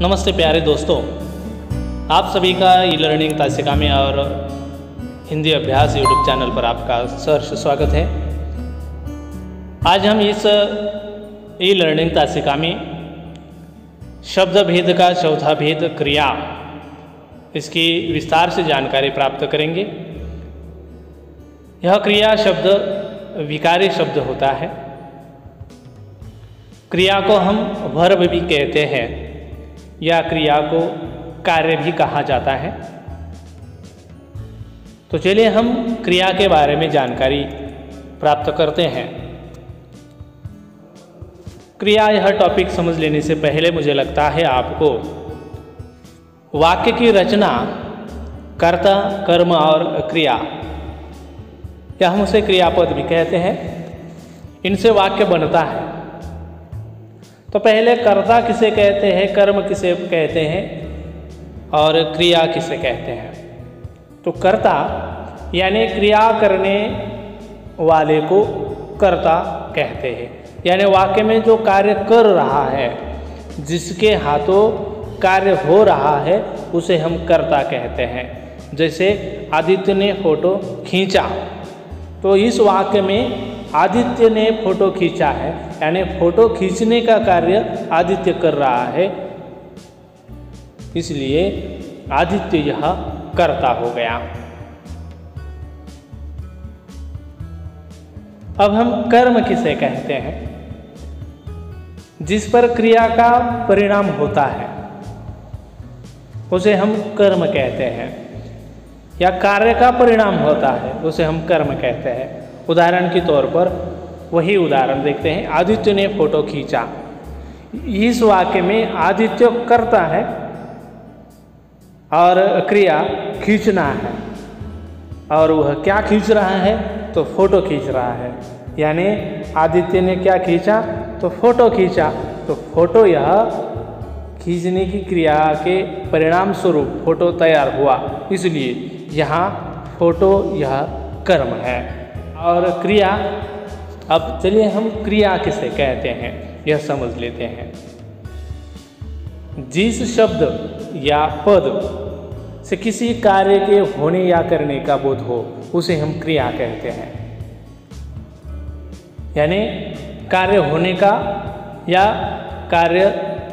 नमस्ते प्यारे दोस्तों, आप सभी का ई लर्निंग तासिका में और हिंदी अभ्यास यूट्यूब चैनल पर आपका सहर्ष स्वागत है। आज हम इस ई लर्निंग तासिका में शब्द भेद का चौथा भेद क्रिया, इसकी विस्तार से जानकारी प्राप्त करेंगे। यह क्रिया शब्द विकारी शब्द होता है। क्रिया को हम वर्ब भी कहते हैं या क्रिया को कार्य भी कहा जाता है। तो चलिए हम क्रिया के बारे में जानकारी प्राप्त करते हैं। क्रिया यह टॉपिक समझ लेने से पहले मुझे लगता है आपको वाक्य की रचना, कर्ता, कर्म और क्रिया, या हम उसे क्रियापद भी कहते हैं, इनसे वाक्य बनता है। तो पहले कर्ता किसे कहते हैं, कर्म किसे कहते हैं और क्रिया किसे कहते हैं। तो कर्ता यानी क्रिया करने वाले को कर्ता कहते हैं, यानी वाक्य में जो कार्य कर रहा है, जिसके हाथों कार्य हो रहा है, उसे हम कर्ता कहते हैं। जैसे आदित्य ने फोटो खींचा, तो इस वाक्य में आदित्य ने फोटो खींचा है, यानी फोटो खींचने का कार्य आदित्य कर रहा है, इसलिए आदित्य यह कर्ता हो गया। अब हम कर्म किसे कहते हैं, जिस पर क्रिया का परिणाम होता है, उसे हम कर्म कहते हैं, या कार्य का परिणाम होता है, उसे हम कर्म कहते हैं। उदाहरण के तौर पर वही उदाहरण देखते हैं, आदित्य ने फोटो खींचा। इस वाक्य में आदित्य कर्ता है और क्रिया खींचना है, और वह क्या खींच रहा है, तो फोटो खींच रहा है। यानी आदित्य ने क्या खींचा, तो फोटो खींचा। तो फोटो यह खींचने की क्रिया के परिणाम स्वरूप फोटो तैयार हुआ, इसलिए यहाँ फोटो यह कर्म है। और क्रिया, अब चलिए हम क्रिया किसे कहते हैं यह समझ लेते हैं। जिस शब्द या पद से किसी कार्य के होने या करने का बोध हो, उसे हम क्रिया कहते हैं। यानी कार्य होने का या कार्य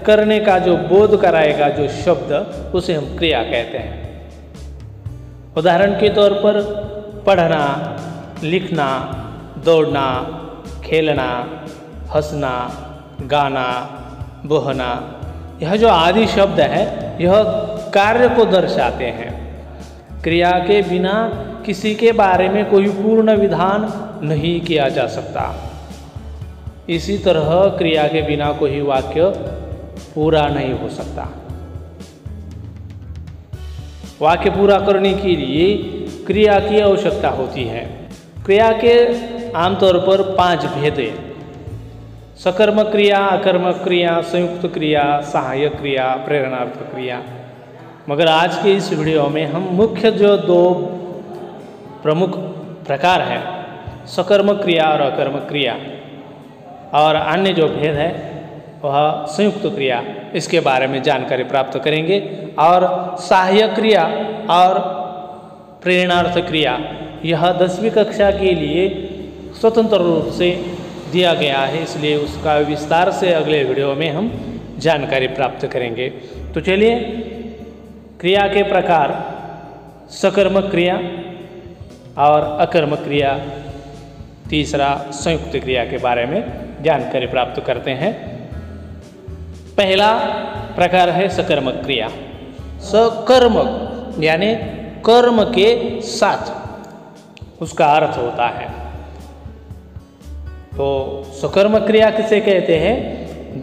करने का जो बोध कराएगा जो शब्द, उसे हम क्रिया कहते हैं। उदाहरण के तौर पर पढ़ना, लिखना, दौड़ना, खेलना, हंसना, गाना, बहना, यह जो आदि शब्द है, यह कार्य को दर्शाते हैं। क्रिया के बिना किसी के बारे में कोई पूर्ण विधान नहीं किया जा सकता। इसी तरह क्रिया के बिना कोई वाक्य पूरा नहीं हो सकता। वाक्य पूरा करने के लिए क्रिया की आवश्यकता होती है। क्रिया के आमतौर पर 5 भेद हैं: सकर्मक क्रिया, अकर्मक क्रिया, संयुक्त क्रिया, सहायक क्रिया, प्रेरणार्थ क्रिया। मगर आज के इस वीडियो में हम मुख्य जो 2 प्रमुख प्रकार हैं, सकर्मक क्रिया और अकर्मक क्रिया, और अन्य जो भेद है वह संयुक्त क्रिया, इसके बारे में जानकारी प्राप्त करेंगे। और सहायक क्रिया और प्रेरणार्थ क्रिया यह 10वीं कक्षा के लिए स्वतंत्र रूप से दिया गया है, इसलिए उसका विस्तार से अगले वीडियो में हम जानकारी प्राप्त करेंगे। तो चलिए क्रिया के प्रकार, सकर्मक क्रिया और अकर्मक क्रिया, तीसरा संयुक्त क्रिया के बारे में जानकारी प्राप्त करते हैं। पहला प्रकार है सकर्मक क्रिया। सकर्मक यानी कर्म के साथ उसका अर्थ होता है। तो सकर्मक क्रिया किसे कहते हैं,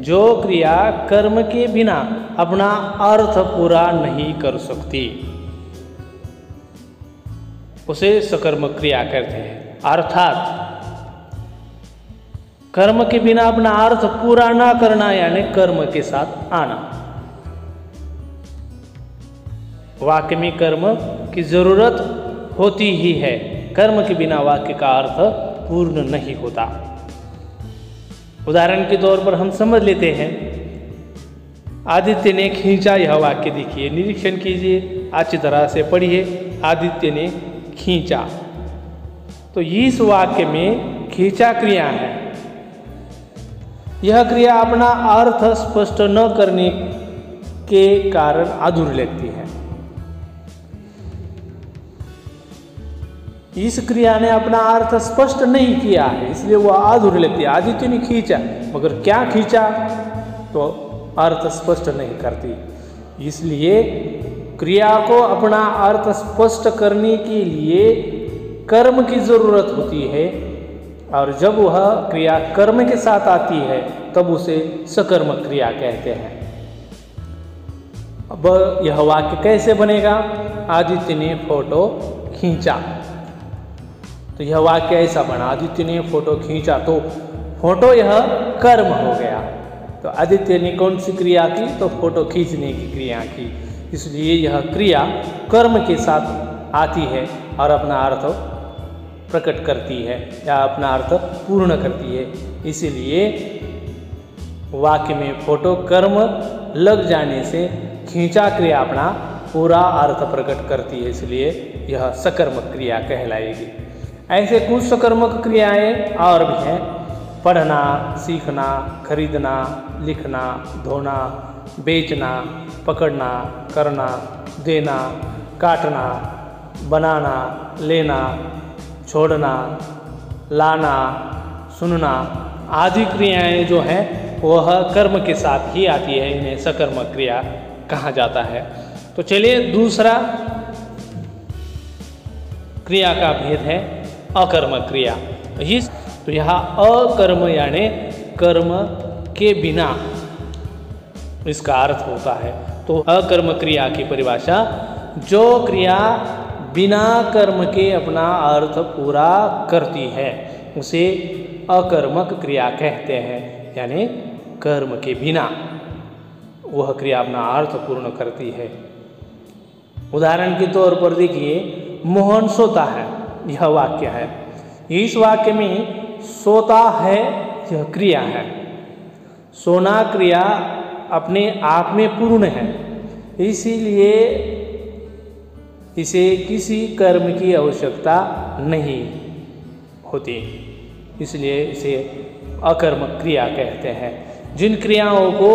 जो क्रिया कर्म के बिना अपना अर्थ पूरा नहीं कर सकती, उसे सकर्मक क्रिया कहते हैं। अर्थात कर्म के बिना अपना अर्थ पूरा ना करना, यानी कर्म के साथ आना। वाक्य में कर्म की जरूरत होती ही है, कर्म के बिना वाक्य का अर्थ पूर्ण नहीं होता। उदाहरण के तौर पर हम समझ लेते हैं, आदित्य ने खींचा, यह वाक्य देखिए, निरीक्षण कीजिए, अच्छी तरह से पढ़िए। आदित्य ने खींचा, तो इस वाक्य में खींचा क्रिया है। यह क्रिया अपना अर्थ स्पष्ट न करने के कारण अधूरी लगती है। इस क्रिया ने अपना अर्थ स्पष्ट नहीं किया है, इसलिए वह अधूरी लगती है। आदित्य ने खींचा, मगर क्या खींचा तो अर्थ स्पष्ट नहीं करती। इसलिए क्रिया को अपना अर्थ स्पष्ट करने के लिए कर्म की जरूरत होती है, और जब वह क्रिया कर्म के साथ आती है तब उसे सकर्मक क्रिया कहते हैं। अब यह वाक्य कैसे बनेगा? आदित्य ने फोटो खींचा, तो यह वाक्य ऐसा बना, आदित्य ने फोटो खींचा, तो फोटो यह कर्म हो गया। तो आदित्य ने कौन सी क्रिया की? तो फोटो खींचने की क्रिया की। इसलिए यह क्रिया कर्म के साथ आती है और अपना अर्थ प्रकट करती है या अपना अर्थ पूर्ण करती है। इसीलिए वाक्य में फोटो कर्म लग जाने से खींचा क्रिया अपना पूरा अर्थ प्रकट करती है, इसलिए यह सकर्मक क्रिया कहलाएगी। ऐसे कुछ सकर्मक क्रियाएं और भी हैं: पढ़ना, सीखना, खरीदना, लिखना, धोना, बेचना, पकड़ना, करना, देना, काटना, बनाना, लेना, छोड़ना, लाना, सुनना आदि क्रियाएं जो हैं वह कर्म के साथ ही आती है, इन्हें सकर्मक क्रिया कहा जाता है। तो चलिए दूसरा क्रिया का भेद है अकर्मक क्रिया। तो यहाँ अकर्म यानी कर्म के बिना इसका अर्थ होता है। तो अकर्म क्रिया की परिभाषा, जो क्रिया बिना कर्म के अपना अर्थ पूरा करती है उसे अकर्मक क्रिया कहते हैं। यानी कर्म के बिना वह क्रिया अपना अर्थ पूर्ण करती है। उदाहरण के तौर पर देखिए, मोहन सोता है, यह वाक्य है। इस वाक्य में सोता है यह क्रिया है। सोना क्रिया अपने आप में पूर्ण है, इसीलिए इसे किसी कर्म की आवश्यकता नहीं होती, इसलिए इसे अकर्मक क्रिया कहते हैं। जिन क्रियाओं को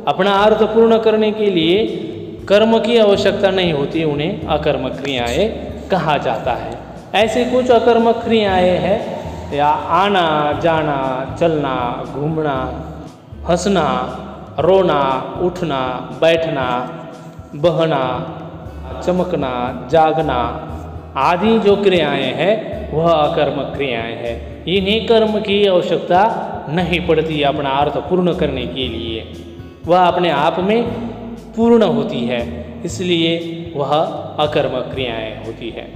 अपना अर्थ पूर्ण करने के लिए कर्म की आवश्यकता नहीं होती उन्हें अकर्मक क्रियाएं कहा जाता है। ऐसे कुछ अकर्मक क्रियाएं हैं या आना, जाना, चलना, घूमना, हंसना, रोना, उठना, बैठना, बहना, चमकना, जागना आदि जो क्रियाएं हैं वह अकर्मक क्रियाएं हैं। इन्हें कर्म की आवश्यकता नहीं पड़ती अपना अर्थ पूर्ण करने के लिए, वह अपने आप में पूर्ण होती है, इसलिए वह अकर्मक क्रियाएं होती है।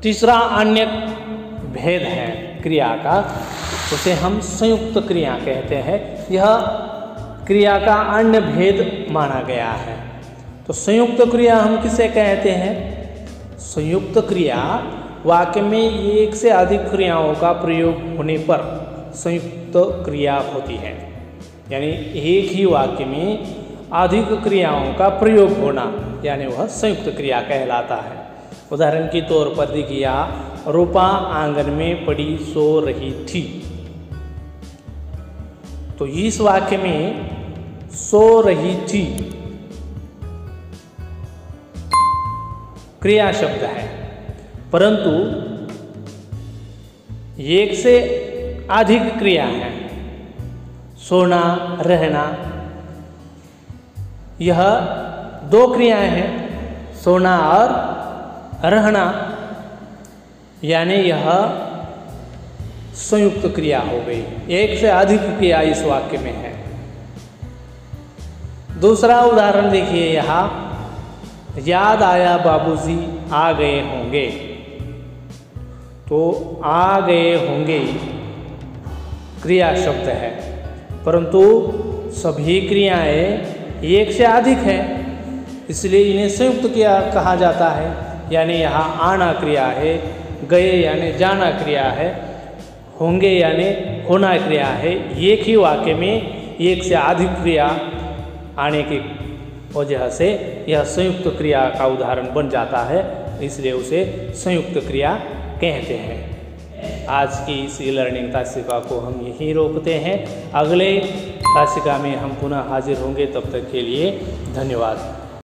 तीसरा अन्य भेद है क्रिया का, उसे हम संयुक्त क्रिया कहते हैं। यह क्रिया का अन्य भेद माना गया है। तो संयुक्त क्रिया हम किसे कहते हैं? संयुक्त क्रिया वाक्य में एक से अधिक क्रियाओं का प्रयोग होने पर संयुक्त क्रिया होती है। यानी एक ही वाक्य में अधिक क्रियाओं का प्रयोग होना, यानी वह संयुक्त क्रिया कहलाता है। उदाहरण के तौर पर देखिए, रूपा आंगन में पड़ी सो रही थी। तो इस वाक्य में सो रही थी क्रिया शब्द है, परंतु एक से अधिक क्रिया है। सोना, रहना, यह दो क्रियाएं हैं, सोना और रहना, यानी यह संयुक्त क्रिया हो गई। एक से अधिक क्रिया इस वाक्य में है। दूसरा उदाहरण देखिए, यहाँ याद आया बाबूजी आ गए होंगे। तो आ गए होंगे क्रिया शब्द है, परंतु सभी क्रियाएं एक से अधिक है, इसलिए इन्हें संयुक्त क्रिया कहा जाता है। यानी यहाँ आना क्रिया है, गए यानी जाना क्रिया है, होंगे यानी होना क्रिया है। एक ही वाक्य में एक से अधिक क्रिया आने की वजह से यह संयुक्त क्रिया का उदाहरण बन जाता है, इसलिए उसे संयुक्त क्रिया कहते हैं। आज की इस ई लर्निंग तासिका को हम यहीं रोकते हैं। अगले तासिका में हम पुनः हाजिर होंगे, तब तक के लिए धन्यवाद।